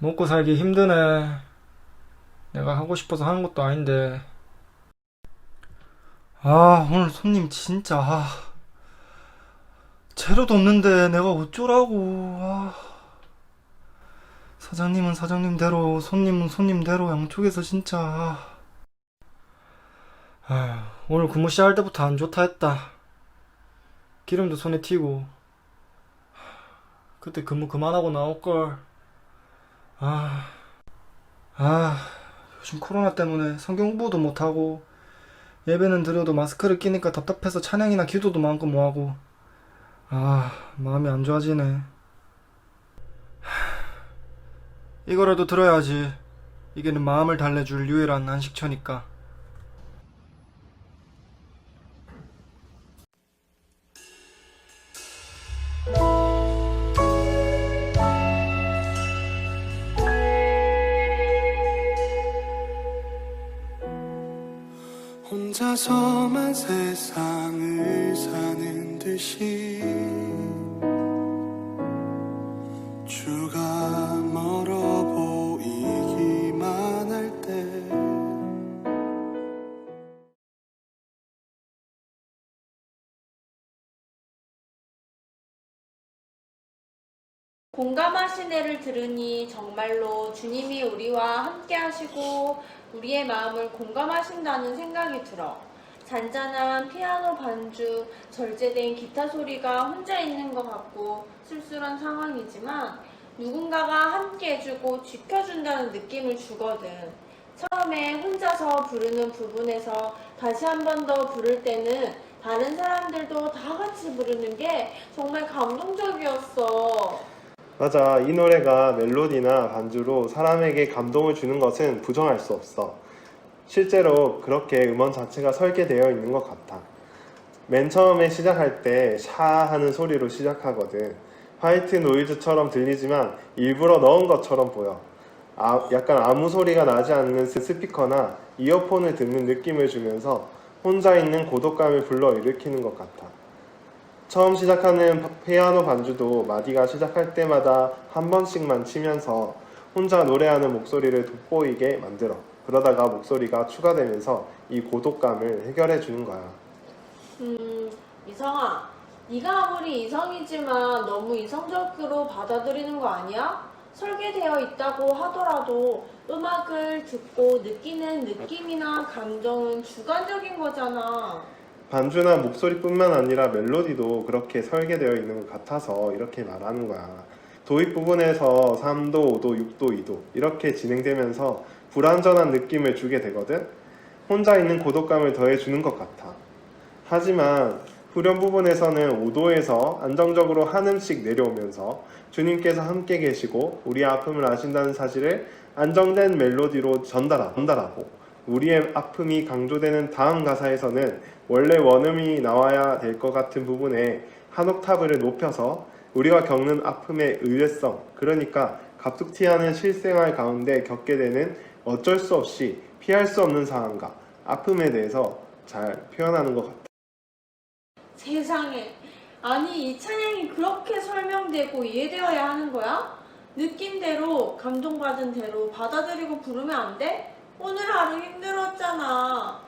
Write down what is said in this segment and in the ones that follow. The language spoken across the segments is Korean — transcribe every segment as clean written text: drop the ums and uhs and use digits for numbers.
먹고 살기 힘드네. 내가 하고 싶어서 하는 것도 아닌데. 오늘 손님 진짜, 재료도 없는데 내가 어쩌라고. 사장님은 사장님대로, 손님은 손님대로 양쪽에서 진짜. 오늘 근무 시작할 때부터 안 좋다 했다. 기름도 손에 튀고. 그때 근무 그만하고 나올걸. 아, 요즘 코로나 때문에 성경 공부도 못하고, 예배는 드려도 마스크를 끼니까 답답해서 찬양이나 기도도 마음껏 못하고. 마음이 안 좋아지네. 이거라도 들어야지. 이게 내 마음을 달래줄 유일한 안식처니까. 혼자서만 세상을 사는 듯이 주가 멀어 보이기만 할 때 공감하신 애를 들으니 정말로 주님이 우리와 함께 하시고 우리의 마음을 공감하신다는 생각이 들어. 잔잔한 피아노 반주, 절제된 기타 소리가 혼자 있는 것 같고 쓸쓸한 상황이지만 누군가가 함께 해주고 지켜준다는 느낌을 주거든. 처음에 혼자서 부르는 부분에서 다시 한 번 더 부를 때는 다른 사람들도 다 같이 부르는 게 정말 감동적이었어. 맞아. 이 노래가 멜로디나 반주로 사람에게 감동을 주는 것은 부정할 수 없어. 실제로 그렇게 음원 자체가 설계되어 있는 것 같아. 맨 처음에 시작할 때 샤 하는 소리로 시작하거든. 화이트 노이즈처럼 들리지만 일부러 넣은 것처럼 보여. 약간 아무 소리가 나지 않는 스피커나 이어폰을 듣는 느낌을 주면서 혼자 있는 고독감을 불러일으키는 것 같아. 처음 시작하는 피아노 반주도 마디가 시작할 때마다 한 번씩만 치면서 혼자 노래하는 목소리를 돋보이게 만들어. 그러다가 목소리가 추가되면서 이 고독감을 해결해 주는 거야. 이성아, 네가 아무리 이성이지만 너무 이성적으로 받아들이는 거 아니야? 설계되어 있다고 하더라도 음악을 듣고 느끼는 느낌이나 감정은 주관적인 거잖아. 반주나 목소리뿐만 아니라 멜로디도 그렇게 설계되어 있는 것 같아서 이렇게 말하는 거야. 도입 부분에서 3도, 5도, 6도, 2도 이렇게 진행되면서 불완전한 느낌을 주게 되거든. 혼자 있는 고독감을 더해주는 것 같아. 하지만 후렴 부분에서는 5도에서 안정적으로 한음씩 내려오면서 주님께서 함께 계시고 우리의 아픔을 아신다는 사실을 안정된 멜로디로 전달하고, 우리의 아픔이 강조되는 다음 가사에서는 원래 원음이 나와야 될 것 같은 부분에 한 옥타브를 높여서 우리가 겪는 아픔의 의외성, 그러니까 갑툭튀하는 실생활 가운데 겪게 되는 어쩔 수 없이 피할 수 없는 상황과 아픔에 대해서 잘 표현하는 것 같아요. 세상에. 아니, 이 찬양이 그렇게 설명되고 이해되어야 하는 거야? 느낀대로, 감동받은 대로 받아들이고 부르면 안 돼? 오늘 하루 힘들었잖아.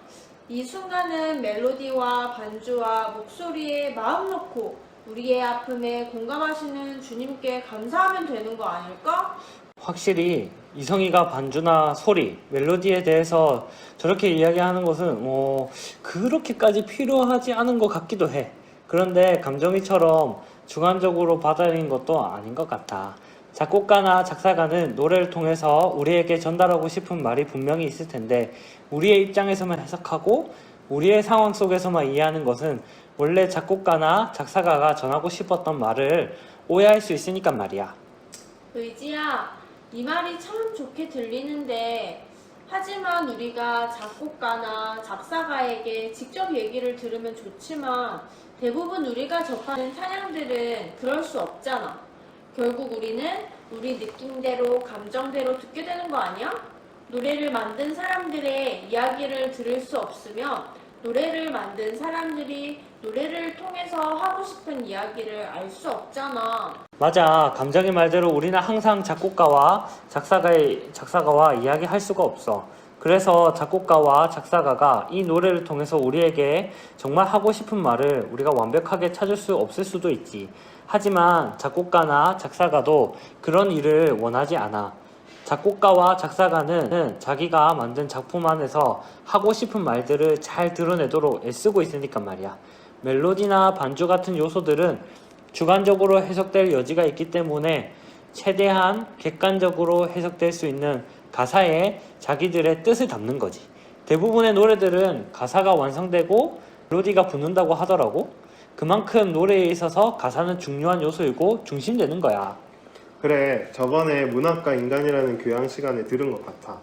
이 순간은 멜로디와 반주와 목소리에 마음 놓고 우리의 아픔에 공감하시는 주님께 감사하면 되는 거 아닐까? 확실히 이성이가 반주나 소리, 멜로디에 대해서 저렇게 이야기하는 것은 그렇게까지 필요하지 않은 것 같기도 해. 그런데 감정이처럼 주관적으로 받아들이는 것도 아닌 것 같아. 작곡가나 작사가는 노래를 통해서 우리에게 전달하고 싶은 말이 분명히 있을 텐데 우리의 입장에서만 해석하고 우리의 상황 속에서만 이해하는 것은 원래 작곡가나 작사가가 전하고 싶었던 말을 오해할 수 있으니까 말이야. 의지야, 이 말이 참 좋게 들리는데 하지만 우리가 작곡가나 작사가에게 직접 얘기를 들으면 좋지만 대부분 우리가 접하는 찬양들은 그럴 수 없잖아. 결국 우리는 우리 느낌대로 감정대로 듣게 되는 거 아니야? 노래를 만든 사람들의 이야기를 들을 수 없으면 노래를 만든 사람들이 노래를 통해서 하고 싶은 이야기를 알 수 없잖아. 맞아. 감정의 말대로 우리는 항상 작곡가와 작사가와 이야기할 수가 없어. 그래서 작곡가와 작사가가 이 노래를 통해서 우리에게 정말 하고 싶은 말을 우리가 완벽하게 찾을 수 없을 수도 있지. 하지만 작곡가나 작사가도 그런 일을 원하지 않아. 작곡가와 작사가는 자기가 만든 작품 안에서 하고 싶은 말들을 잘 드러내도록 애쓰고 있으니까 말이야. 멜로디나 반주 같은 요소들은 주관적으로 해석될 여지가 있기 때문에 최대한 객관적으로 해석될 수 있는 가사에 자기들의 뜻을 담는 거지. 대부분의 노래들은 가사가 완성되고 멜로디가 붙는다고 하더라고. 그만큼 노래에 있어서 가사는 중요한 요소이고 중심되는 거야. 그래, 저번에 문학과 인간이라는 교양 시간에 들은 것 같아.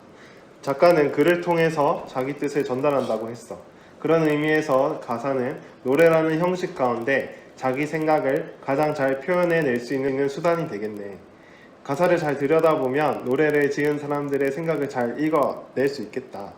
작가는 글을 통해서 자기 뜻을 전달한다고 했어. 그런 의미에서 가사는 노래라는 형식 가운데 자기 생각을 가장 잘 표현해낼 수 있는 수단이 되겠네. 가사를 잘 들여다보면 노래를 지은 사람들의 생각을 잘 읽어낼 수 있겠다.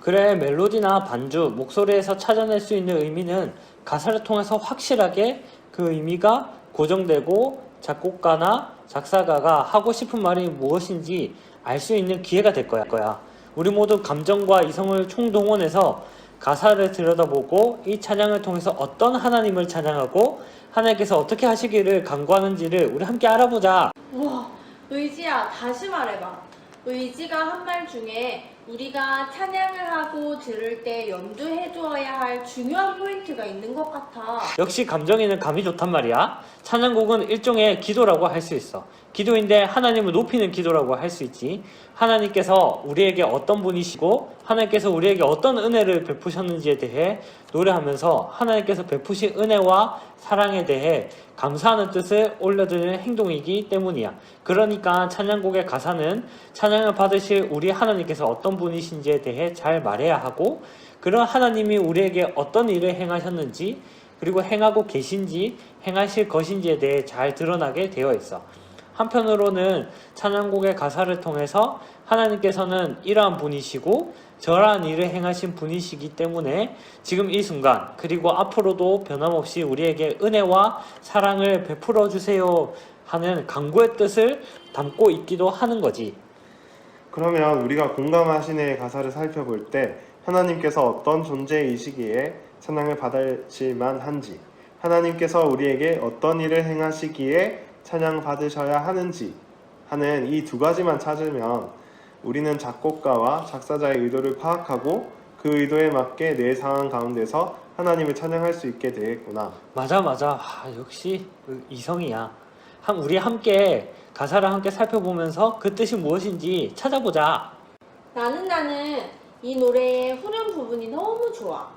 그래, 멜로디나 반주, 목소리에서 찾아낼 수 있는 의미는 가사를 통해서 확실하게 그 의미가 고정되고 작곡가나 작사가가 하고 싶은 말이 무엇인지 알 수 있는 기회가 될 거야. 우리 모두 감정과 이성을 총동원해서 가사를 들여다보고 이 찬양을 통해서 어떤 하나님을 찬양하고 하나님께서 어떻게 하시기를 간구하는지를 우리 함께 알아보자. 우와, 의지야, 다시 말해봐. 의지가 한 말 중에 우리가 찬양을 하고 들을 때 염두해 두어야 할 중요한 포인트가 있는 것 같아. 역시 감정에는 감이 좋단 말이야. 찬양곡은 일종의 기도라고 할 수 있어. 기도인데 하나님을 높이는 기도라고 할 수 있지. 하나님께서 우리에게 어떤 분이시고 하나님께서 우리에게 어떤 은혜를 베푸셨는지에 대해 노래하면서 하나님께서 베푸신 은혜와 사랑에 대해 감사하는 뜻을 올려드리는 행동이기 때문이야. 그러니까 찬양곡의 가사는 찬양을 받으실 우리 하나님께서 어떤 분이신지에 대해 잘 말해야 하고, 그런 하나님이 우리에게 어떤 일을 행하셨는지, 그리고 행하고 계신지 행하실 것인지에 대해 잘 드러나게 되어 있어. 한편으로는 찬양곡의 가사를 통해서 하나님께서는 이러한 분이시고 저러한 일을 행하신 분이시기 때문에 지금 이 순간 그리고 앞으로도 변함없이 우리에게 은혜와 사랑을 베풀어 주세요 하는 간구의 뜻을 담고 있기도 하는 거지. 그러면 우리가 공감하시네 가사를 살펴볼 때 하나님께서 어떤 존재이시기에 찬양을 받으실 만한지, 하나님께서 우리에게 어떤 일을 행하시기에 찬양 받으셔야 하는지 하는 이 두 가지만 찾으면 우리는 작곡가와 작사자의 의도를 파악하고 그 의도에 맞게 내 상황 가운데서 하나님을 찬양할 수 있게 되겠구나. 맞아. 역시 이성이야. 우리 함께 가사를 함께 살펴보면서 그 뜻이 무엇인지 찾아보자. 나는 이 노래의 후렴 부분이 너무 좋아.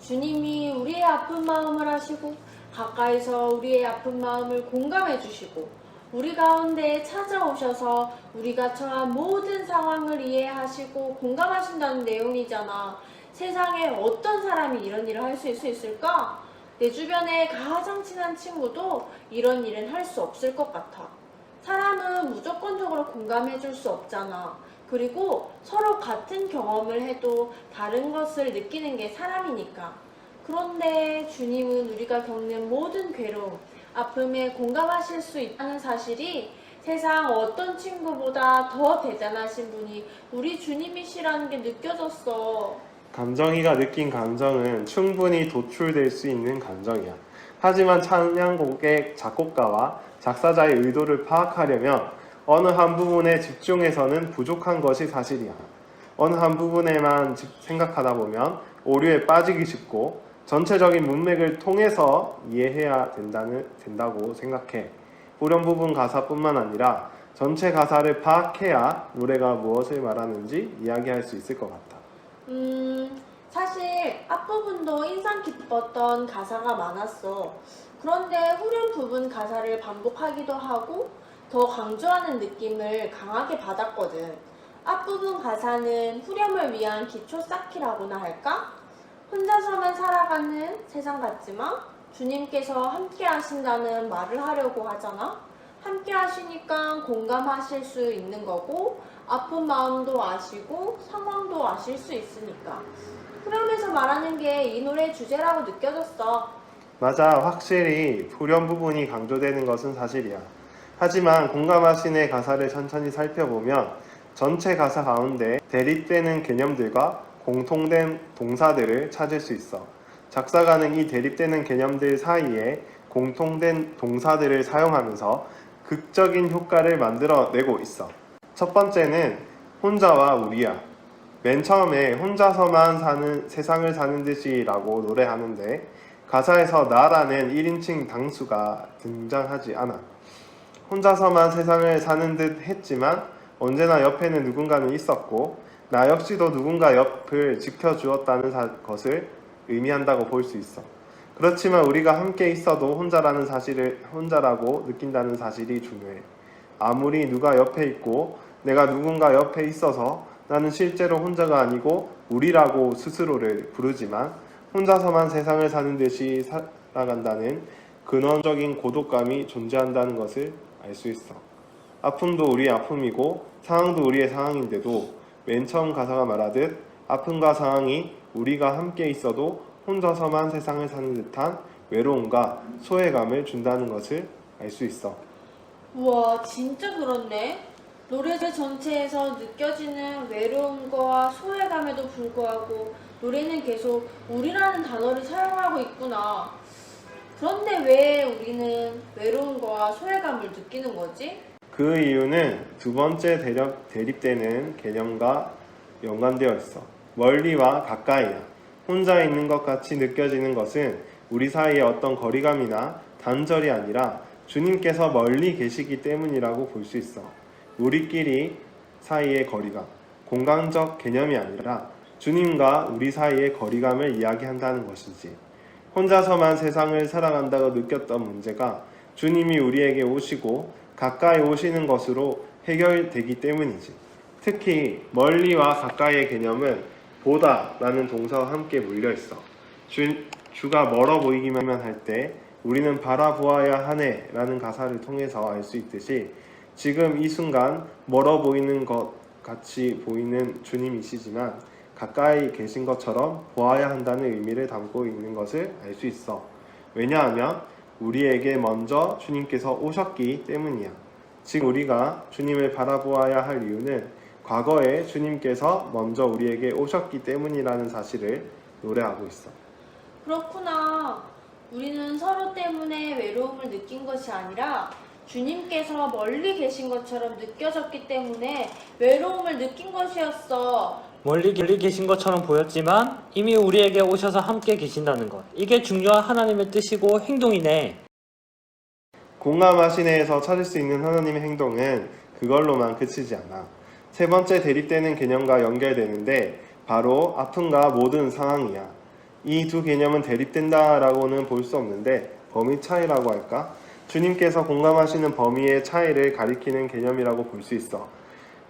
주님이 우리의 아픈 마음을 아시고 가까이서 우리의 아픈 마음을 공감해 주시고 우리 가운데 찾아오셔서 우리가 처한 모든 상황을 이해하시고 공감하신다는 내용이잖아. 세상에 어떤 사람이 이런 일을 할 수 있을까? 내 주변에 가장 친한 친구도 이런 일은 할 수 없을 것 같아. 사람은 무조건적으로 공감해 줄 수 없잖아. 그리고 서로 같은 경험을 해도 다른 것을 느끼는 게 사람이니까. 그런데 주님은 우리가 겪는 모든 괴로움, 아픔에 공감하실 수 있다는 사실이 세상 어떤 친구보다 더 대단하신 분이 우리 주님이시라는 게 느껴졌어. 감정이가 느낀 감정은 충분히 도출될 수 있는 감정이야. 하지만 찬양곡의 작곡가와 작사자의 의도를 파악하려면 어느 한 부분에 집중해서는 부족한 것이 사실이야. 어느 한 부분에만 생각하다 보면 오류에 빠지기 쉽고 전체적인 문맥을 통해서 이해해야 된다고 생각해. 후렴 부분 가사뿐만 아니라 전체 가사를 파악해야 노래가 무엇을 말하는지 이야기할 수 있을 것 같아. 사실 앞부분도 인상 깊었던 가사가 많았어. 그런데 후렴 부분 가사를 반복하기도 하고 더 강조하는 느낌을 강하게 받았거든. 앞부분 가사는 후렴을 위한 기초 쌓기라고나 할까? 혼자서만 살아가는 세상 같지만 주님께서 함께 하신다는 말을 하려고 하잖아. 함께 하시니까 공감하실 수 있는 거고 아픈 마음도 아시고 상황도 아실 수 있으니까. 그러면서 말하는 게 이 노래의 주제라고 느껴졌어. 맞아, 확실히 후렴 부분이 강조되는 것은 사실이야. 하지만 공감하신의 가사를 천천히 살펴보면 전체 가사 가운데 대립되는 개념들과 공통된 동사들을 찾을 수 있어. 작사가는 이 대립되는 개념들 사이에 공통된 동사들을 사용하면서 극적인 효과를 만들어내고 있어. 첫 번째는 혼자와 우리야. 맨 처음에 혼자서만 사는 세상을 사는 듯이라고 노래하는데 가사에서 나라는 1인칭 당수가 등장하지 않아. 혼자서만 세상을 사는 듯 했지만 언제나 옆에는 누군가는 있었고 나 역시도 누군가 옆을 지켜주었다는 것을 의미한다고 볼 수 있어. 그렇지만 우리가 함께 있어도 혼자라고 느낀다는 사실이 중요해. 아무리 누가 옆에 있고 내가 누군가 옆에 있어서 나는 실제로 혼자가 아니고 우리라고 스스로를 부르지만 혼자서만 세상을 사는 듯이 살아간다는 근원적인 고독감이 존재한다는 것을 알 수 있어. 아픔도 우리의 아픔이고 상황도 우리의 상황인데도 맨 처음 가사가 말하듯 아픔과 상황이 우리가 함께 있어도 혼자서만 세상을 사는 듯한 외로움과 소외감을 준다는 것을 알 수 있어. 우와, 진짜 그렇네. 노래 전체에서 느껴지는 외로움과 소외감에도 불구하고 노래는 계속 우리라는 단어를 사용하고 있구나. 그런데 왜 우리는 외로움과 소외감을 느끼는 거지? 그 이유는 두 번째 대립되는 개념과 연관되어 있어. 멀리와 가까이야. 혼자 있는 것 같이 느껴지는 것은 우리 사이에 어떤 거리감이나 단절이 아니라 주님께서 멀리 계시기 때문이라고 볼 수 있어. 우리끼리 사이의 거리감, 공간적 개념이 아니라 주님과 우리 사이의 거리감을 이야기한다는 것이지. 혼자서만 세상을 살아간다고 느꼈던 문제가 주님이 우리에게 오시고 가까이 오시는 것으로 해결되기 때문이지. 특히 멀리와 가까이의 개념은 보다 라는 동사와 함께 물려있어. 주가 멀어 보이기만 할 때 우리는 바라보아야 하네 라는 가사를 통해서 알 수 있듯이 지금 이 순간 멀어 보이는 것 같이 보이는 주님이시지만 가까이 계신 것처럼 보아야 한다는 의미를 담고 있는 것을 알 수 있어. 왜냐하면 우리에게 먼저 주님께서 오셨기 때문이야. 지금 우리가 주님을 바라보아야 할 이유는 과거에 주님께서 먼저 우리에게 오셨기 때문이라는 사실을 노래하고 있어. 그렇구나. 우리는 서로 때문에 외로움을 느낀 것이 아니라 주님께서 멀리 계신 것처럼 느껴졌기 때문에 외로움을 느낀 것이었어. 멀리 계신 것처럼 보였지만 이미 우리에게 오셔서 함께 계신다는 것. 이게 중요한 하나님의 뜻이고 행동이네. 공감하시네에서 찾을 수 있는 하나님의 행동은 그걸로만 그치지 않아. 세 번째 대립되는 개념과 연결되는데 바로 아픔과 모든 상황이야. 이 두 개념은 대립된다라고는 볼 수 없는데 범위 차이라고 할까? 주님께서 공감하시는 범위의 차이를 가리키는 개념이라고 볼 수 있어.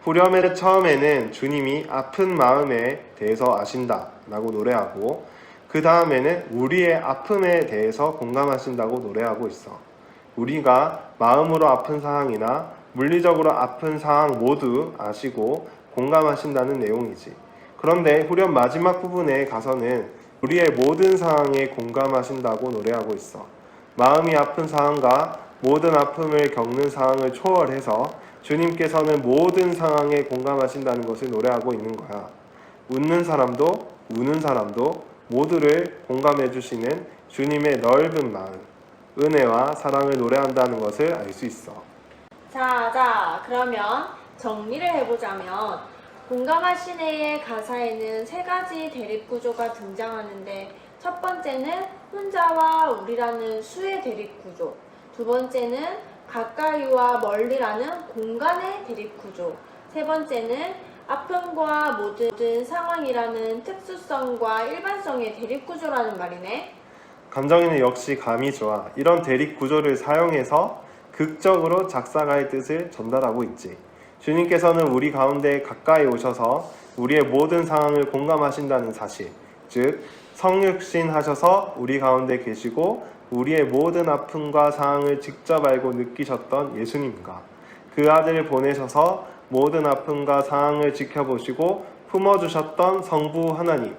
후렴의 처음에는 주님이 아픈 마음에 대해서 아신다 라고 노래하고 그 다음에는 우리의 아픔에 대해서 공감하신다고 노래하고 있어. 우리가 마음으로 아픈 상황이나 물리적으로 아픈 상황 모두 아시고 공감하신다는 내용이지. 그런데 후렴 마지막 부분에 가서는 우리의 모든 상황에 공감하신다고 노래하고 있어. 마음이 아픈 상황과 모든 아픔을 겪는 상황을 초월해서 주님께서는 모든 상황에 공감하신다는 것을 노래하고 있는 거야. 웃는 사람도 우는 사람도 모두를 공감해 주시는 주님의 넓은 마음, 은혜와 사랑을 노래한다는 것을 알 수 있어. 자, 그러면 정리를 해보자면 공감하시네의 가사에는 세 가지 대립 구조가 등장하는데 첫 번째는 혼자와 우리라는 수의 대립 구조, 두 번째는 가까이와 멀리라는 공간의 대립 구조, 세 번째는 아픔과 모든 상황이라는 특수성과 일반성의 대립 구조라는 말이네. 감정이는 역시 감이 좋아. 이런 대립 구조를 사용해서 극적으로 작사가의 뜻을 전달하고 있지. 주님께서는 우리 가운데 가까이 오셔서 우리의 모든 상황을 공감하신다는 사실, 즉 성육신 하셔서 우리 가운데 계시고 우리의 모든 아픔과 상황을 직접 알고 느끼셨던 예수님과 그 아들을 보내셔서 모든 아픔과 상황을 지켜보시고 품어주셨던 성부 하나님,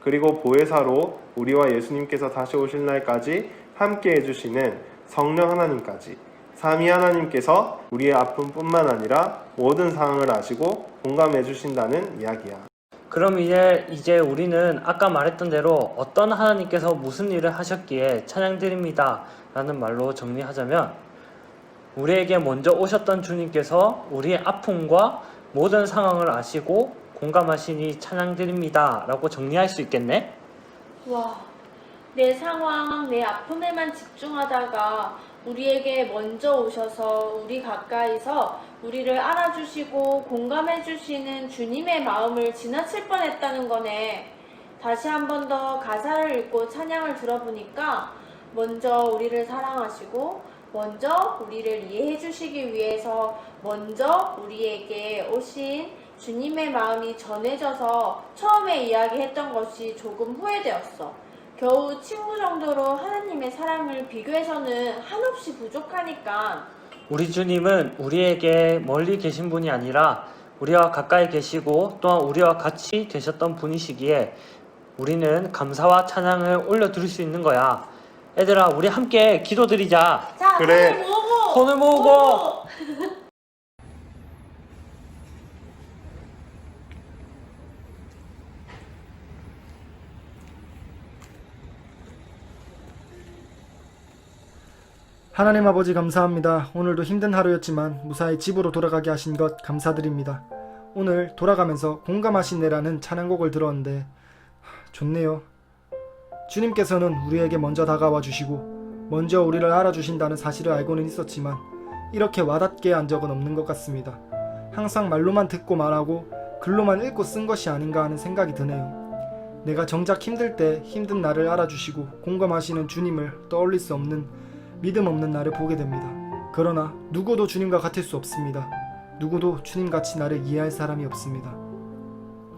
그리고 보혜사로 우리와 예수님께서 다시 오실 날까지 함께 해주시는 성령 하나님까지 삼위 하나님께서 우리의 아픔뿐만 아니라 모든 상황을 아시고 공감해 주신다는 이야기야. 그럼 이제 우리는 아까 말했던 대로 어떤 하나님께서 무슨 일을 하셨기에 찬양드립니다 라는 말로 정리하자면, 우리에게 먼저 오셨던 주님께서 우리의 아픔과 모든 상황을 아시고 공감하시니 찬양드립니다 라고 정리할 수 있겠네? 와, 내 상황, 내 아픔에만 집중하다가 우리에게 먼저 오셔서 우리 가까이서 우리를 알아주시고 공감해주시는 주님의 마음을 지나칠 뻔했다는 거네. 다시 한 번 더 가사를 읽고 찬양을 들어보니까 먼저 우리를 사랑하시고 먼저 우리를 이해해 주시기 위해서 먼저 우리에게 오신 주님의 마음이 전해져서 처음에 이야기했던 것이 조금 후회되었어. 겨우 친구 정도로 하나님의 사랑을 비교해서는 한없이 부족하니까. 우리 주님은 우리에게 멀리 계신 분이 아니라 우리와 가까이 계시고 또한 우리와 같이 계셨던 분이시기에 우리는 감사와 찬양을 올려드릴 수 있는 거야. 얘들아, 우리 함께 기도드리자. 자, 그래. 손을 모으고! 하나님 아버지 감사합니다. 오늘도 힘든 하루였지만 무사히 집으로 돌아가게 하신 것 감사드립니다. 오늘 돌아가면서 공감하시네라는 찬양곡을 들었는데 좋네요. 주님께서는 우리에게 먼저 다가와 주시고 먼저 우리를 알아주신다는 사실을 알고는 있었지만 이렇게 와닿게 한 적은 없는 것 같습니다. 항상 말로만 듣고 말하고 글로만 읽고 쓴 것이 아닌가 하는 생각이 드네요. 내가 정작 힘들 때 힘든 나를 알아주시고 공감하시는 주님을 떠올릴 수 없는 믿음 없는 나를 보게 됩니다. 그러나 누구도 주님과 같을 수 없습니다. 누구도 주님같이 나를 이해할 사람이 없습니다.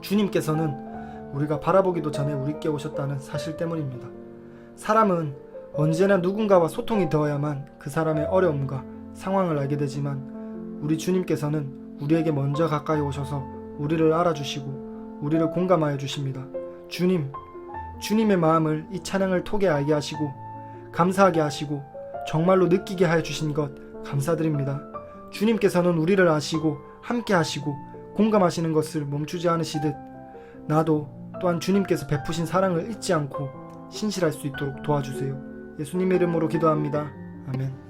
주님께서는 우리가 바라보기도 전에 우리께 오셨다는 사실 때문입니다. 사람은 언제나 누군가와 소통이 되어야만 그 사람의 어려움과 상황을 알게 되지만 우리 주님께서는 우리에게 먼저 가까이 오셔서 우리를 알아주시고 우리를 공감하여 주십니다. 주님의 마음을 이 찬양을 통해 알게 하시고 감사하게 하시고 정말로 느끼게 하여 주신 것 감사드립니다. 주님께서는 우리를 아시고 함께 하시고 공감하시는 것을 멈추지 않으시듯 나도 또한 주님께서 베푸신 사랑을 잊지 않고 신실할 수 있도록 도와주세요. 예수님의 이름으로 기도합니다. 아멘.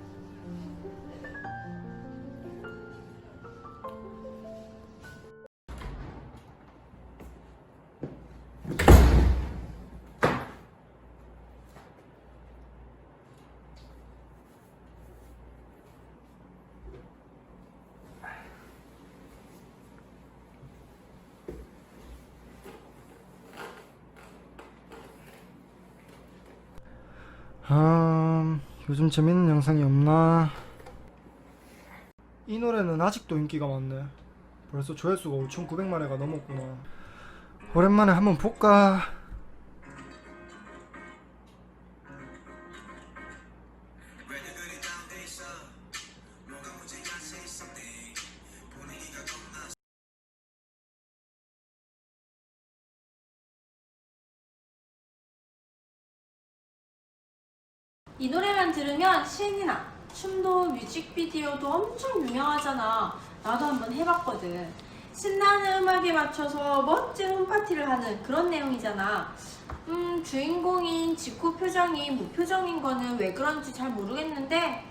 요즘 재밌는 영상이 없나? 이 노래는 아직도 인기가 많네. 벌써 조회수가 5,900만 회가 넘었구나. 오랜만에 한번 볼까? 이 노래만 들으면 신이 나. 춤도 뮤직비디오도 엄청 유명하잖아. 나도 한번 해봤거든. 신나는 음악에 맞춰서 멋진 홈파티를 하는 그런 내용이잖아. 주인공인 지코 표정이 무표정인 거는 왜 그런지 잘 모르겠는데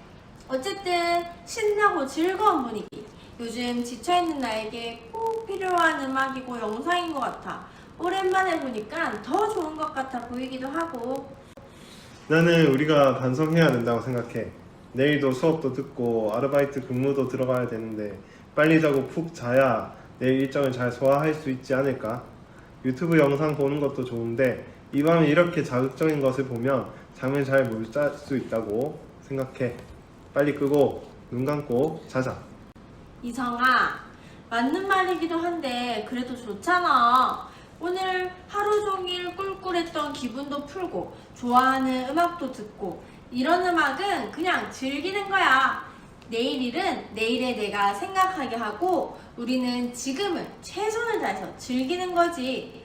어쨌든 신나고 즐거운 분위기. 요즘 지쳐있는 나에게 꼭 필요한 음악이고 영상인 것 같아. 오랜만에 보니까 더 좋은 것 같아 보이기도 하고. 나는 우리가 반성해야 된다고 생각해. 내일도 수업도 듣고 아르바이트 근무도 들어가야 되는데 빨리 자고 푹 자야 내일 일정을 잘 소화할 수 있지 않을까? 유튜브 영상 보는 것도 좋은데 이 밤에 이렇게 자극적인 것을 보면 잠을 잘 못 잘 수 있다고 생각해. 빨리 끄고 눈 감고 자자. 이성아, 맞는 말이기도 한데 그래도 좋잖아. 오늘 하루 종일 꿀꿀했던 기분도 풀고 좋아하는 음악도 듣고 이런 음악은 그냥 즐기는 거야. 내일 일은 내일의 내가 생각하게 하고 우리는 지금을 최선을 다해서 즐기는 거지.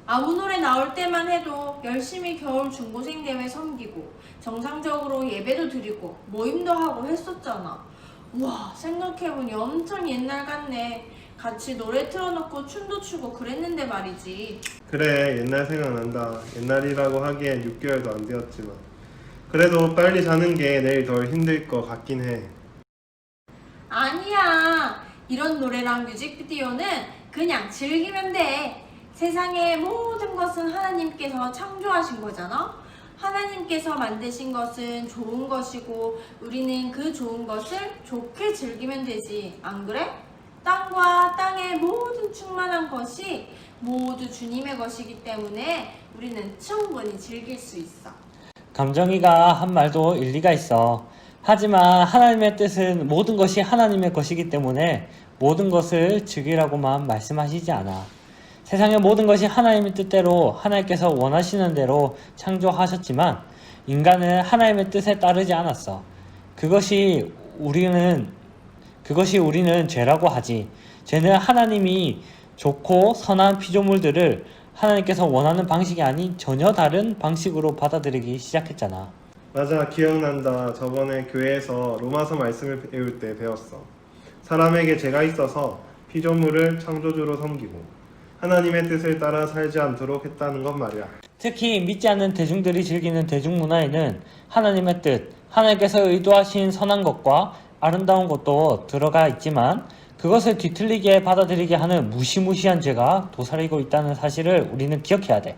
아무 노래 나올 때만 해도 열심히 겨울 중고생 대회 섬기고 정상적으로 예배도 드리고 모임도 하고 했었잖아. 우와, 생각해보니 엄청 옛날 같네. 같이 노래 틀어놓고 춤도 추고 그랬는데 말이지. 그래, 옛날 생각난다. 옛날이라고 하기엔 6개월도 안 되었지만. 그래도 빨리 자는 게 내일 덜 힘들 것 같긴 해. 아니야. 이런 노래랑 뮤직비디오는 그냥 즐기면 돼. 세상의 모든 것은 하나님께서 창조하신 거잖아. 하나님께서 만드신 것은 좋은 것이고 우리는 그 좋은 것을 좋게 즐기면 되지. 안 그래? 땅과 땅의 모든 충만한 것이 모두 주님의 것이기 때문에 우리는 충분히 즐길 수 있어. 감정이가 한 말도 일리가 있어. 하지만 하나님의 뜻은 모든 것이 하나님의 것이기 때문에 모든 것을 즐기라고만 말씀하시지 않아. 세상의 모든 것이 하나님의 뜻대로 하나님께서 원하시는 대로 창조하셨지만 인간은 하나님의 뜻에 따르지 않았어. 그것이 우리는 죄라고 하지. 죄는 하나님이 좋고 선한 피조물들을 하나님께서 원하는 방식이 아닌 전혀 다른 방식으로 받아들이기 시작했잖아. 맞아, 기억난다. 저번에 교회에서 로마서 말씀을 배울 때 배웠어. 사람에게 죄가 있어서 피조물을 창조주로 섬기고 하나님의 뜻을 따라 살지 않도록 했다는 것 말이야. 특히 믿지 않는 대중들이 즐기는 대중문화에는 하나님의 뜻, 하나님께서 의도하신 선한 것과 아름다운 것도 들어가 있지만 그것을 뒤틀리게 받아들이게 하는 무시무시한 죄가 도사리고 있다는 사실을 우리는 기억해야 돼.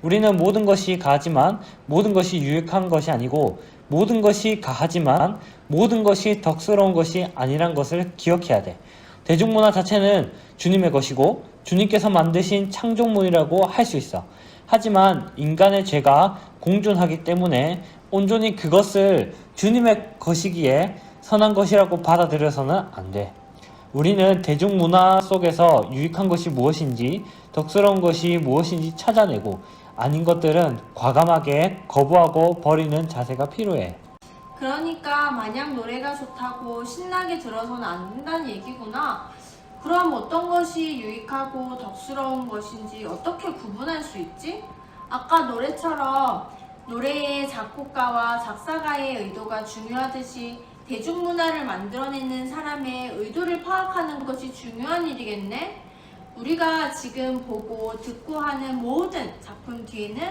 우리는 모든 것이 가하지만 모든 것이 유익한 것이 아니고 모든 것이 가하지만 모든 것이 덕스러운 것이 아니란 것을 기억해야 돼. 대중문화 자체는 주님의 것이고 주님께서 만드신 창조물이라고 할 수 있어. 하지만 인간의 죄가 공존하기 때문에 온전히 그것을 주님의 것이기에 선한 것이라고 받아들여서는 안 돼. 우리는 대중문화 속에서 유익한 것이 무엇인지 덕스러운 것이 무엇인지 찾아내고 아닌 것들은 과감하게 거부하고 버리는 자세가 필요해. 그러니까 마냥 노래가 좋다고 신나게 들어서는 안 된다는 얘기구나. 그럼 어떤 것이 유익하고 덕스러운 것인지 어떻게 구분할 수 있지? 아까 노래처럼 노래의 작곡가와 작사가의 의도가 중요하듯이 대중문화를 만들어내는 사람의 의도를 파악하는 것이 중요한 일이겠네? 우리가 지금 보고 듣고 하는 모든 작품 뒤에는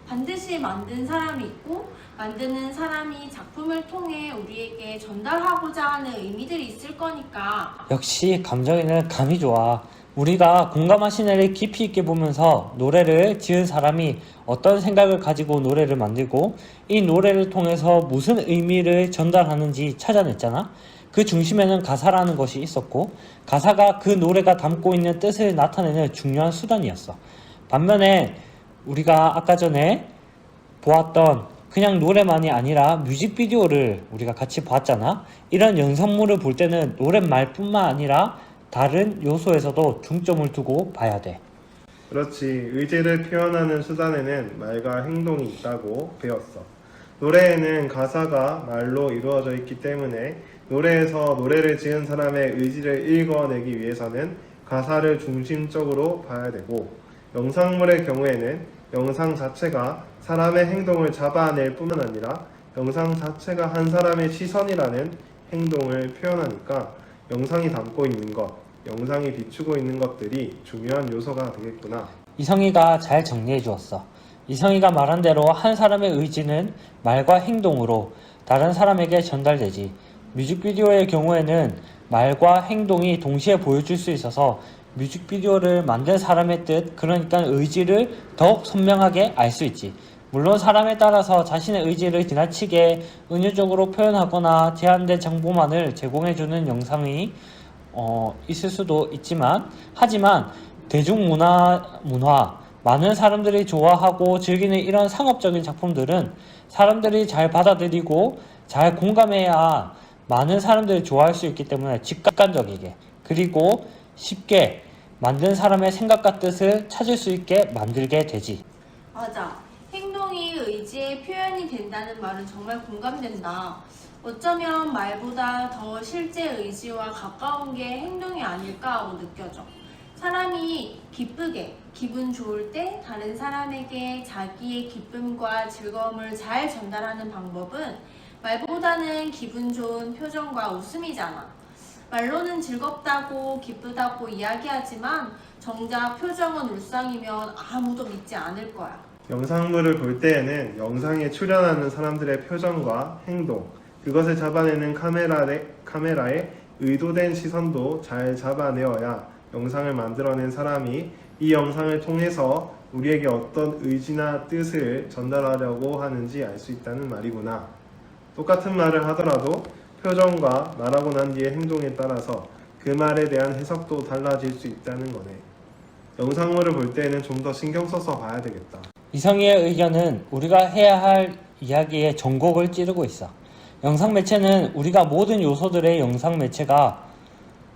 반드시 만든 사람이 있고 만드는 사람이 작품을 통해 우리에게 전달하고자 하는 의미들이 있을 거니까. 역시 감정에는 감이 좋아. 우리가 공감하신 애를 깊이 있게 보면서 노래를 지은 사람이 어떤 생각을 가지고 노래를 만들고 이 노래를 통해서 무슨 의미를 전달하는지 찾아냈잖아. 그 중심에는 가사라는 것이 있었고 가사가 그 노래가 담고 있는 뜻을 나타내는 중요한 수단이었어. 반면에 우리가 아까 전에 보았던 그냥 노래만이 아니라 뮤직비디오를 우리가 같이 봤잖아. 이런 영상물을 볼 때는 노랫말뿐만 아니라 다른 요소에서도 중점을 두고 봐야 돼. 그렇지, 의지를 표현하는 수단에는 말과 행동이 있다고 배웠어. 노래에는 가사가 말로 이루어져 있기 때문에 노래에서 노래를 지은 사람의 의지를 읽어내기 위해서는 가사를 중심적으로 봐야 되고 영상물의 경우에는 영상 자체가 사람의 행동을 잡아낼 뿐만 아니라 영상 자체가 한 사람의 시선이라는 행동을 표현하니까 영상이 담고 있는 것, 영상이 비추고 있는 것들이 중요한 요소가 되겠구나. 이성희가 잘 정리해 주었어. 이성희가 말한 대로 한 사람의 의지는 말과 행동으로 다른 사람에게 전달되지. 뮤직비디오의 경우에는 말과 행동이 동시에 보여줄 수 있어서 뮤직비디오를 만든 사람의 뜻, 그러니까 의지를 더욱 선명하게 알 수 있지. 물론 사람에 따라서 자신의 의지를 지나치게 은유적으로 표현하거나 제한된 정보만을 제공해주는 영상이 있을 수도 있지만, 하지만 대중문화, 많은 사람들이 좋아하고 즐기는 이런 상업적인 작품들은 사람들이 잘 받아들이고 잘 공감해야 많은 사람들이 좋아할 수 있기 때문에 직관적이게 그리고 쉽게 만든 사람의 생각과 뜻을 찾을 수 있게 만들게 되지. 맞아. 행동이 의지의 표현이 된다는 말은 정말 공감된다. 어쩌면 말보다 더 실제 의지와 가까운 게 행동이 아닐까 하고 느껴져. 사람이 기쁘게, 기분 좋을 때 다른 사람에게 자기의 기쁨과 즐거움을 잘 전달하는 방법은 말보다는 기분 좋은 표정과 웃음이잖아. 말로는 즐겁다고 기쁘다고 이야기하지만 정작 표정은 울상이면 아무도 믿지 않을 거야. 영상물을 볼 때에는 영상에 출연하는 사람들의 표정과 행동, 그것을 잡아내는 카메라의 의도된 시선도 잘 잡아내어야 영상을 만들어낸 사람이 이 영상을 통해서 우리에게 어떤 의지나 뜻을 전달하려고 하는지 알 수 있다는 말이구나. 똑같은 말을 하더라도 표정과 말하고 난 뒤의 행동에 따라서 그 말에 대한 해석도 달라질 수 있다는 거네. 영상물을 볼 때에는 좀 더 신경 써서 봐야 되겠다. 이성희의 의견은 우리가 해야 할 이야기의 전곡을 찌르고 있어. 영상 매체는 우리가 모든 요소들의 영상 매체가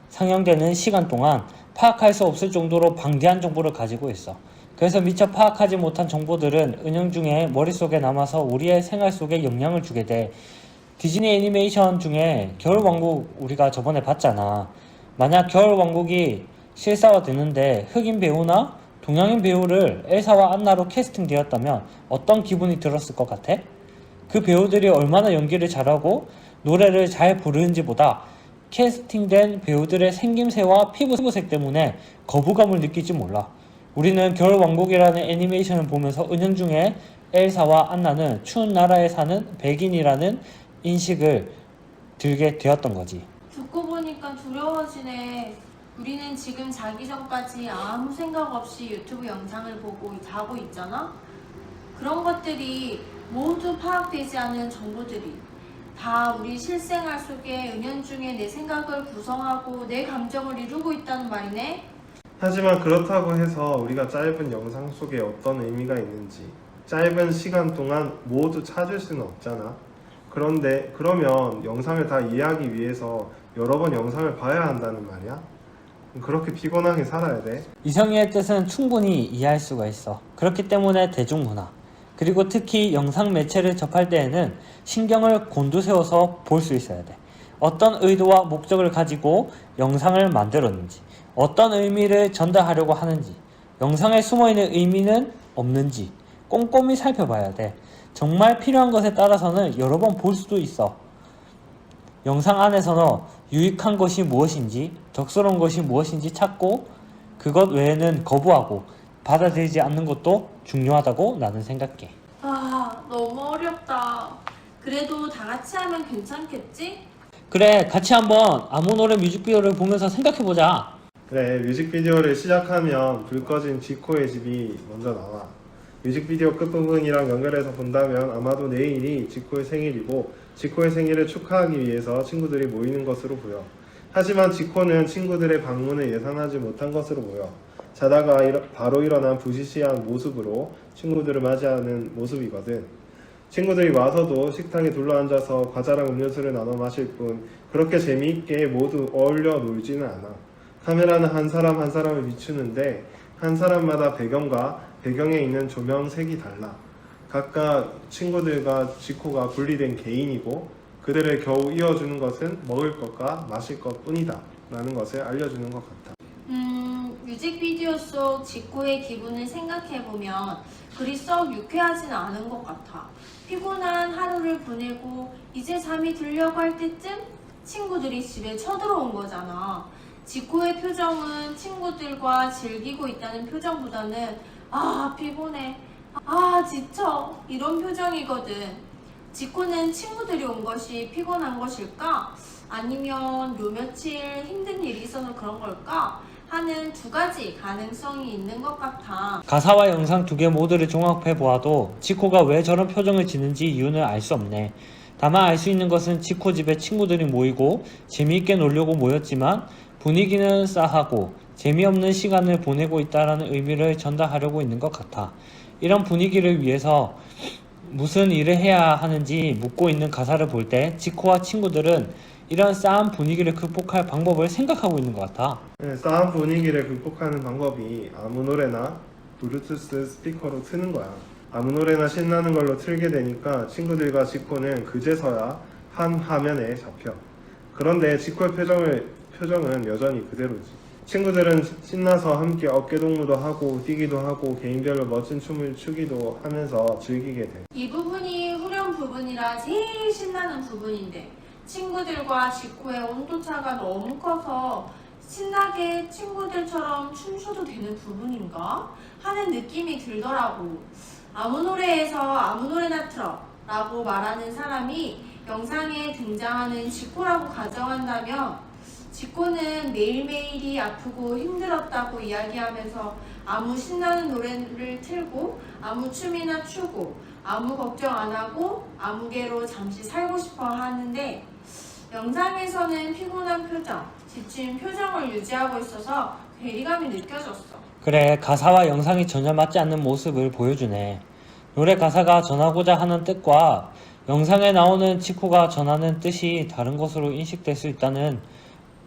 상영되는 시간 동안 파악할 수 없을 정도로 방대한 정보를 가지고 있어. 그래서 미처 파악하지 못한 정보들은 은연중에 머릿속에 남아서 우리의 생활 속에 영향을 주게 돼. 디즈니 애니메이션 중에 겨울왕국 우리가 저번에 봤잖아. 만약 겨울왕국이 실사화되는데 흑인 배우나 동양인 배우를 엘사와 안나로 캐스팅되었다면 어떤 기분이 들었을 것 같아? 그 배우들이 얼마나 연기를 잘하고 노래를 잘 부르는지보다 캐스팅된 배우들의 생김새와 피부색 때문에 거부감을 느낄지 몰라. 우리는 겨울왕국이라는 애니메이션을 보면서 은연중에 엘사와 안나는 추운 나라에 사는 백인이라는 인식을 들게 되었던 거지. 듣고 보니까 두려워지네. 우리는 지금 자기 전까지 아무 생각 없이 유튜브 영상을 보고 자고 있잖아? 그런 것들이 모두 파악되지 않은 정보들이 다 우리 실생활 속에 은연중에 내 생각을 구성하고 내 감정을 이루고 있다는 말이네? 하지만 그렇다고 해서 우리가 짧은 영상 속에 어떤 의미가 있는지 짧은 시간 동안 모두 찾을 수는 없잖아. 그런데 그러면 영상을 다 이해하기 위해서 여러 번 영상을 봐야 한다는 말이야? 그렇게 피곤하게 살아야 돼? 이성희의 뜻은 충분히 이해할 수가 있어. 그렇기 때문에 대중문화, 그리고 특히 영상 매체를 접할 때에는 신경을 곤두세워서 볼 수 있어야 돼. 어떤 의도와 목적을 가지고 영상을 만들었는지, 어떤 의미를 전달하려고 하는지, 영상에 숨어있는 의미는 없는지 꼼꼼히 살펴봐야 돼. 정말 필요한 것에 따라서는 여러 번 볼 수도 있어. 영상 안에서는 유익한 것이 무엇인지, 적스러운 것이 무엇인지 찾고 그것 외에는 거부하고 받아들이지 않는 것도 중요하다고 나는 생각해. 아, 너무 어렵다. 그래도 다 같이 하면 괜찮겠지? 그래, 같이 한번 아무 노래 뮤직비디오를 보면서 생각해보자. 그래, 뮤직비디오를 시작하면 불 꺼진 지코의 집이 먼저 나와. 뮤직비디오 끝부분이랑 연결해서 본다면 아마도 내일이 지코의 생일이고 지코의 생일을 축하하기 위해서 친구들이 모이는 것으로 보여. 하지만 지코는 친구들의 방문을 예상하지 못한 것으로 보여. 자다가 바로 일어난 부시시한 모습으로 친구들을 맞이하는 모습이거든. 친구들이 와서도 식탁에 둘러앉아서 과자랑 음료수를 나눠 마실 뿐 그렇게 재미있게 모두 어울려 놀지는 않아. 카메라는 한 사람 한 사람을 비추는데 한 사람마다 배경에 있는 조명색이 달라. 각각 친구들과 지코가 분리된 개인이고 그들을 겨우 이어주는 것은 먹을 것과 마실 것 뿐이다 라는 것을 알려주는 것 같아. 뮤직비디오 속 지코의 기분을 생각해보면 그리 썩 유쾌하진 않은 것 같아. 피곤한 하루를 보내고 이제 잠이 들려고 할 때쯤 친구들이 집에 쳐들어온 거잖아. 지코의 표정은 친구들과 즐기고 있다는 표정보다는 아, 피곤해, 아, 지쳐, 이런 표정이거든. 지코는 친구들이 온 것이 피곤한 것일까? 아니면 요 며칠 힘든 일이 있어서 그런 걸까? 하는 두 가지 가능성이 있는 것 같아. 가사와 영상 두 개 모두를 종합해 보아도 지코가 왜 저런 표정을 짓는지 이유는 알 수 없네. 다만 알 수 있는 것은 지코 집에 친구들이 모이고 재미있게 놀려고 모였지만 분위기는 싸하고 재미없는 시간을 보내고 있다는 의미를 전달하려고 있는 것 같아. 이런 분위기를 위해서 무슨 일을 해야 하는지 묻고 있는 가사를 볼 때 지코와 친구들은 이런 싸한 분위기를 극복할 방법을 생각하고 있는 것 같아. 싸한 분위기를 극복하는 방법이 아무 노래나 블루투스 스피커로 트는 거야. 아무 노래나 신나는 걸로 틀게 되니까 친구들과 지코는 그제서야 한 화면에 잡혀. 그런데 지코의 표정은 여전히 그대로지. 친구들은 신나서 함께 어깨동무도 하고 뛰기도 하고 개인별로 멋진 춤을 추기도 하면서 즐기게 돼. 이 부분이 후렴 부분이라 제일 신나는 부분인데 친구들과 지코의 온도차가 너무 커서 신나게 친구들처럼 춤춰도 되는 부분인가 하는 느낌이 들더라고. 아무 노래에서 아무 노래나 틀어 라고 말하는 사람이 영상에 등장하는 지코라고 가정한다면 지코는 매일매일이 아프고 힘들었다고 이야기하면서 아무 신나는 노래를 틀고 아무 춤이나 추고 아무 걱정 안 하고 아무개로 잠시 살고 싶어 하는데 영상에서는 피곤한 표정, 지친 표정을 유지하고 있어서 괴리감이 느껴졌어. 그래, 가사와 영상이 전혀 맞지 않는 모습을 보여주네. 노래 가사가 전하고자 하는 뜻과 영상에 나오는 지코가 전하는 뜻이 다른 것으로 인식될 수 있다는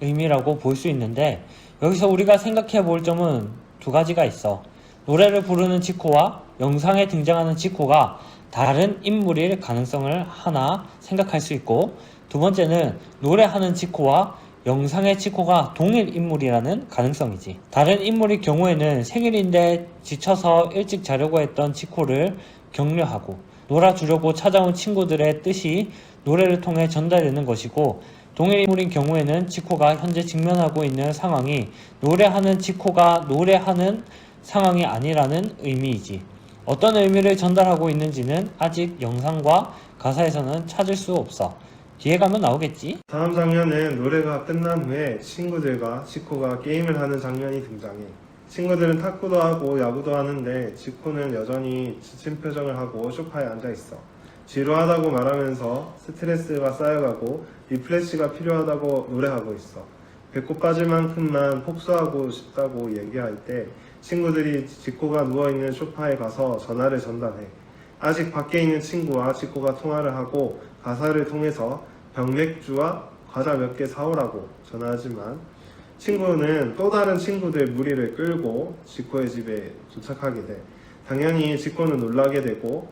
의미라고 볼 수 있는데 여기서 우리가 생각해 볼 점은 두 가지가 있어. 노래를 부르는 지코와 영상에 등장하는 지코가 다른 인물일 가능성을 하나 생각할 수 있고, 두 번째는 노래하는 지코와 영상의 지코가 동일 인물이라는 가능성이지. 다른 인물일 경우에는 생일인데 지쳐서 일찍 자려고 했던 지코를 격려하고 놀아주려고 찾아온 친구들의 뜻이 노래를 통해 전달되는 것이고, 동일 인물인 경우에는 지코가 현재 직면하고 있는 상황이 노래하는 지코가 노래하는 상황이 아니라는 의미이지. 어떤 의미를 전달하고 있는지는 아직 영상과 가사에서는 찾을 수 없어. 뒤에 가면 나오겠지? 다음 장면은 노래가 끝난 후에 친구들과 지코가 게임을 하는 장면이 등장해. 친구들은 탁구도 하고 야구도 하는데 지코는 여전히 지친 표정을 하고 소파에 앉아 있어. 지루하다고 말하면서 스트레스가 쌓여가고 리프레시가 필요하다고 노래하고 있어. 배꼽 빠질 만큼만 폭소하고 싶다고 얘기할 때 친구들이 지코가 누워있는 소파에 가서 전화를 전달해. 아직 밖에 있는 친구와 지코가 통화를 하고 가사를 통해서 병맥주와 과자 몇 개 사오라고 전화하지만 친구는 또 다른 친구들 무리를 끌고 지코의 집에 도착하게 돼. 당연히 지코는 놀라게 되고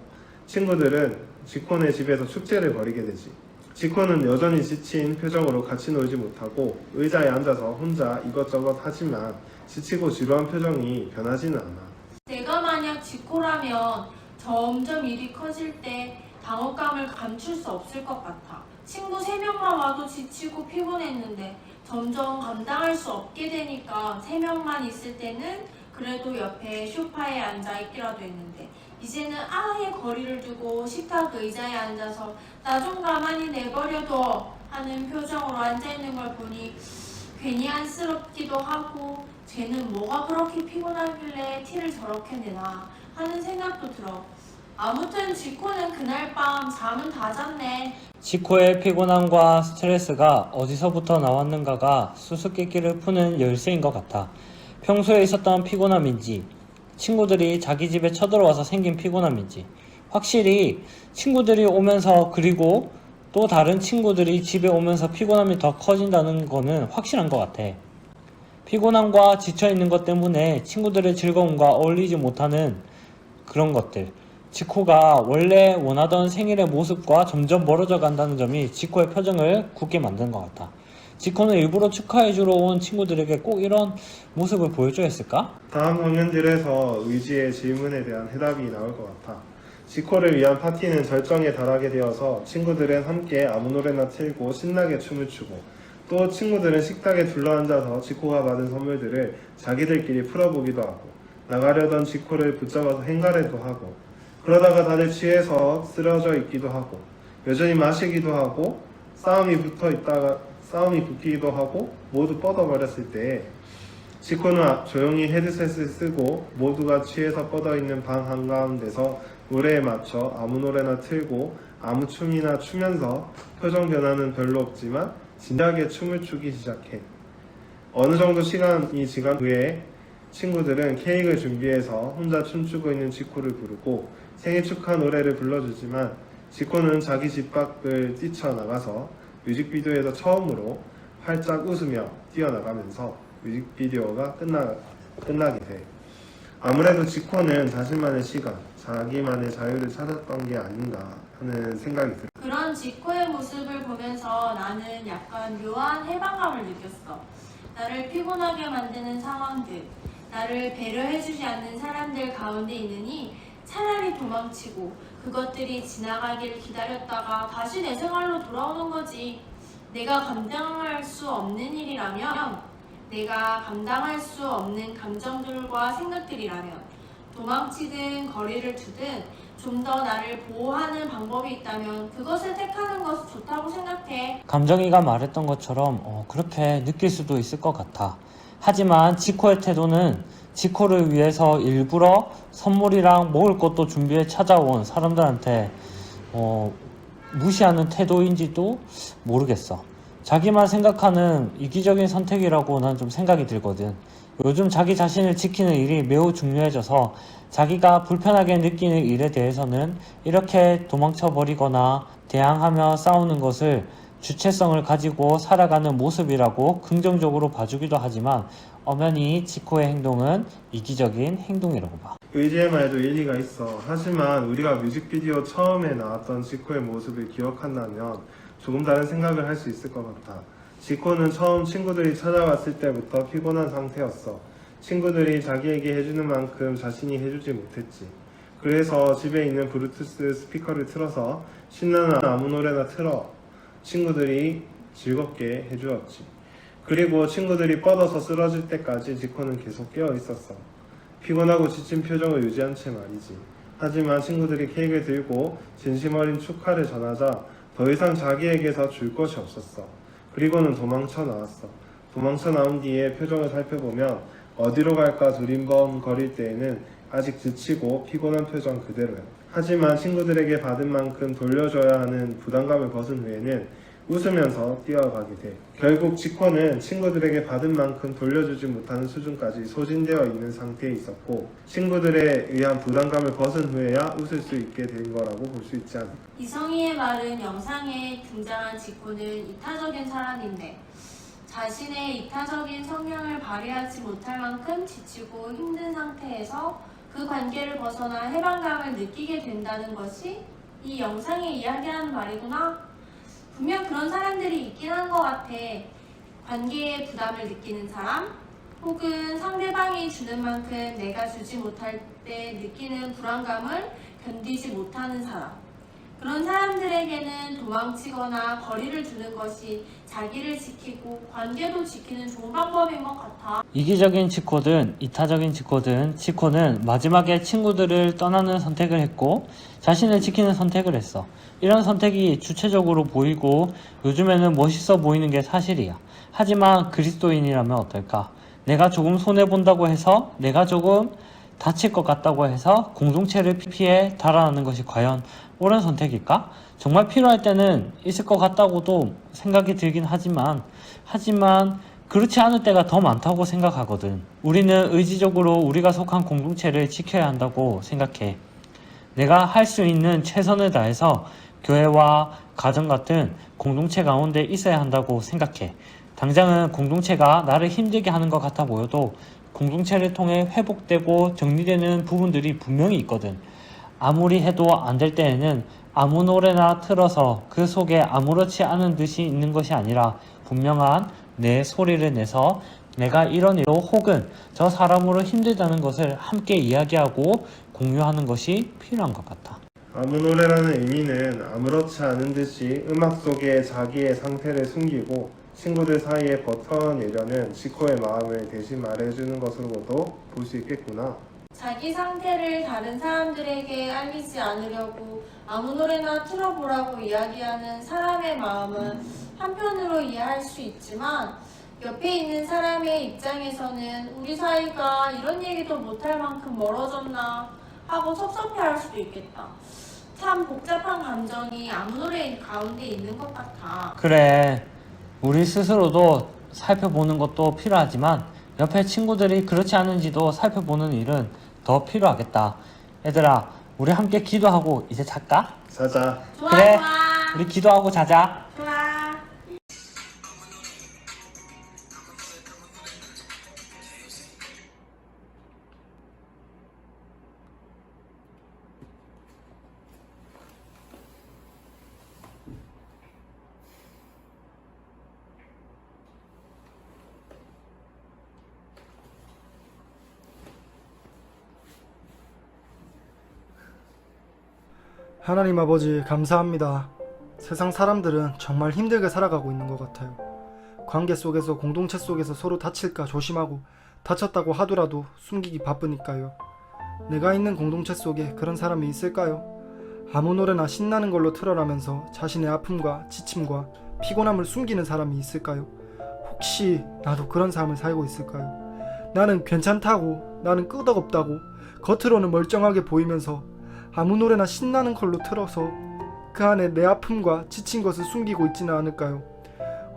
친구들은 지코네 집에서 축제를 벌이게 되지. 지코는 여전히 지친 표정으로 같이 놀지 못하고 의자에 앉아서 혼자 이것저것 하지만 지치고 지루한 표정이 변하지는 않아. 내가 만약 지코라면 점점 일이 커질 때 당혹감을 감출 수 없을 것 같아. 친구 3명만 와도 지치고 피곤했는데 점점 감당할 수 없게 되니까 3명만 있을 때는 그래도 옆에 소파에 앉아 있기라도 했는데 이제는 아예 거리를 두고 식탁 의자에 앉아서 나 좀 가만히 내버려둬 하는 표정으로 앉아있는 걸 보니 괜히 안쓰럽기도 하고 쟤는 뭐가 그렇게 피곤하길래 티를 저렇게 내나 하는 생각도 들어. 아무튼 지코는 그날 밤 잠은 다 잤네. 지코의 피곤함과 스트레스가 어디서부터 나왔는가가 수수께끼를 푸는 열쇠인 것 같아. 평소에 있었던 피곤함인지, 친구들이 자기 집에 쳐들어와서 생긴 피곤함인지, 확실히 친구들이 오면서 그리고 또 다른 친구들이 집에 오면서 피곤함이 더 커진다는 거는 확실한 것 같아. 피곤함과 지쳐있는 것 때문에 친구들의 즐거움과 어울리지 못하는 그런 것들. 지코가 원래 원하던 생일의 모습과 점점 멀어져 간다는 점이 지코의 표정을 굳게 만든 것 같아. 지코는 일부러 축하해주러 온 친구들에게 꼭 이런 모습을 보여줘야 했을까? 다음 장면들에서 의지의 질문에 대한 해답이 나올 것 같아. 지코를 위한 파티는 절정에 달하게 되어서 친구들은 함께 아무 노래나 틀고 신나게 춤을 추고 또 친구들은 식탁에 둘러앉아서 지코가 받은 선물들을 자기들끼리 풀어보기도 하고 나가려던 지코를 붙잡아서 행가래도 하고 그러다가 다들 취해서 쓰러져 있기도 하고 여전히 마시기도 하고 싸움이 붙기도 하고 모두 뻗어버렸을 때 지코는 조용히 헤드셋을 쓰고 모두가 취해서 뻗어있는 방 한가운데서 노래에 맞춰 아무 노래나 틀고 아무 춤이나 추면서 표정 변화는 별로 없지만 진지하게 춤을 추기 시작해. 어느 정도 시간이 지난 후에 친구들은 케이크를 준비해서 혼자 춤추고 있는 지코를 부르고 생일 축하 노래를 불러주지만 지코는 자기 집 밖을 뛰쳐나가서 뮤직비디오에서 처음으로 활짝 웃으며 뛰어나가면서 뮤직비디오가 끝나게 돼. 아무래도 지코는 자신만의 시간, 자기만의 자유를 찾았던 게 아닌가 하는 생각이 들어요. 그런 그런 지코의 모습을 보면서 나는 약간 묘한 해방감을 느꼈어. 나를 피곤하게 만드는 상황들, 나를 배려해주지 않는 사람들 가운데 있느니 차라리 도망치고 그것들이 지나가기를 기다렸다가 다시 내 생활로 돌아오는 거지. 내가 감당할 수 없는 일이라면, 내가 감당할 수 없는 감정들과 생각들이라면, 도망치든 거리를 두든 좀 더 나를 보호하는 방법이 있다면 그것을 택하는 것이 좋다고 생각해. 감정이가 말했던 것처럼 그렇게 느낄 수도 있을 것 같아. 하지만 지코의 태도는 지코를 위해서 일부러 선물이랑 먹을 것도 준비해 찾아온 사람들한테 무시하는 태도인지도 모르겠어. 자기만 생각하는 이기적인 선택이라고 난 좀 생각이 들거든. 요즘 자기 자신을 지키는 일이 매우 중요해져서 자기가 불편하게 느끼는 일에 대해서는 이렇게 도망쳐버리거나 대항하며 싸우는 것을 주체성을 가지고 살아가는 모습이라고 긍정적으로 봐주기도 하지만 엄연히 지코의 행동은 이기적인 행동이라고 봐. 의지의 말도 일리가 있어. 하지만 우리가 뮤직비디오 처음에 나왔던 지코의 모습을 기억한다면 조금 다른 생각을 할 수 있을 것 같아. 지코는 처음 친구들이 찾아왔을 때부터 피곤한 상태였어. 친구들이 자기에게 해주는 만큼 자신이 해주지 못했지. 그래서 집에 있는 블루투스 스피커를 틀어서 신나는 아무 노래나 틀어 친구들이 즐겁게 해주었지. 그리고 친구들이 뻗어서 쓰러질 때까지 지코는 계속 깨어 있었어. 피곤하고 지친 표정을 유지한 채 말이지. 하지만 친구들이 케이크를 들고 진심 어린 축하를 전하자 더 이상 자기에게서 줄 것이 없었어. 그리고는 도망쳐 나왔어. 도망쳐 나온 뒤에 표정을 살펴보면 어디로 갈까 두림번거릴 때에는 아직 지치고 피곤한 표정 그대로야. 하지만 친구들에게 받은 만큼 돌려줘야 하는 부담감을 벗은 후에는 웃으면서 뛰어가게 돼. 결국 지코는 친구들에게 받은 만큼 돌려주지 못하는 수준까지 소진되어 있는 상태에 있었고 친구들에 의한 부담감을 벗은 후에야 웃을 수 있게 된 거라고 볼 수 있지 않을까. 이성희의 말은 영상에 등장한 지코는 이타적인 사람인데 자신의 이타적인 성향을 발휘하지 못할 만큼 지치고 힘든 상태에서 그 관계를 벗어나 해방감을 느끼게 된다는 것이 이 영상이 이야기하는 말이구나. 분명 그런 사람들이 있긴 한 것 같아. 관계에 부담을 느끼는 사람, 혹은 상대방이 주는 만큼 내가 주지 못할 때 느끼는 불안감을 견디지 못하는 사람. 그런 사람들에게는 도망치거나 거리를 두는 것이 자기를 지키고 관계도 지키는 좋은 방법인 것 같아. 이기적인 지코든 이타적인 지코든 지코는 마지막에 친구들을 떠나는 선택을 했고 자신을 지키는 선택을 했어. 이런 선택이 주체적으로 보이고 요즘에는 멋있어 보이는 게 사실이야. 하지만 그리스도인이라면 어떨까? 내가 조금 손해본다고 해서 내가 조금 다칠 것 같다고 해서 공동체를 피해 달아나는 것이 과연 옳은 선택일까? 정말 필요할 때는 있을 것 같다고도 생각이 들긴 하지만 그렇지 않을 때가 더 많다고 생각하거든. 우리는 의지적으로 우리가 속한 공동체를 지켜야 한다고 생각해. 내가 할 수 있는 최선을 다해서 교회와 가정 같은 공동체 가운데 있어야 한다고 생각해. 당장은 공동체가 나를 힘들게 하는 것 같아 보여도 공동체를 통해 회복되고 정리되는 부분들이 분명히 있거든. 아무리 해도 안 될 때에는 아무 노래나 틀어서 그 속에 아무렇지 않은 듯이 있는 것이 아니라 분명한 내 소리를 내서 내가 이런 일로 혹은 저 사람으로 힘들다는 것을 함께 이야기하고 공유하는 것이 필요한 것 같아. 아무 노래라는 의미는 아무렇지 않은 듯이 음악 속에 자기의 상태를 숨기고 친구들 사이에 버텨내려는 지코의 마음을 대신 말해주는 것으로도 볼 수 있겠구나. 자기 상태를 다른 사람들에게 알리지 않으려고 아무 노래나 틀어보라고 이야기하는 사람의 마음은 한편으로 이해할 수 있지만 옆에 있는 사람의 입장에서는 우리 사이가 이런 얘기도 못할 만큼 멀어졌나 하고 섭섭해할 수도 있겠다. 참 복잡한 감정이 아무 노래 가운데 있는 것 같아. 그래, 우리 스스로도 살펴보는 것도 필요하지만 옆에 친구들이 그렇지 않은지도 살펴보는 일은 더 필요하겠다. 얘들아, 우리 함께 기도하고 이제 잘까? 자자. 좋아, 그래. 좋아. 우리 기도하고 자자. 좋아. 하나님 아버지 감사합니다. 세상 사람들은 정말 힘들게 살아가고 있는 것 같아요. 관계 속에서 공동체 속에서 서로 다칠까 조심하고 다쳤다고 하더라도 숨기기 바쁘니까요. 내가 있는 공동체 속에 그런 사람이 있을까요? 아무 노래나 신나는 걸로 틀어라면서 자신의 아픔과 지침과 피곤함을 숨기는 사람이 있을까요? 혹시 나도 그런 삶을 살고 있을까요? 나는 괜찮다고, 나는 끄덕없다고 겉으로는 멀쩡하게 보이면서 아무 노래나 신나는 걸로 틀어서 그 안에 내 아픔과 지친 것을 숨기고 있지는 않을까요?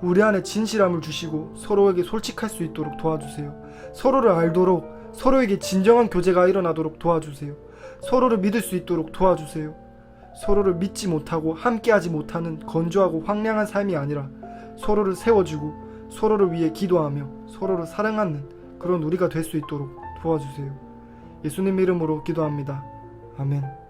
우리 안에 진실함을 주시고 서로에게 솔직할 수 있도록 도와주세요. 서로를 알도록, 서로에게 진정한 교제가 일어나도록 도와주세요. 서로를 믿을 수 있도록 도와주세요. 서로를 믿지 못하고 함께하지 못하는 건조하고 황량한 삶이 아니라 서로를 세워주고 서로를 위해 기도하며 서로를 사랑하는 그런 우리가 될 수 있도록 도와주세요. 예수님 이름으로 기도합니다. 아멘.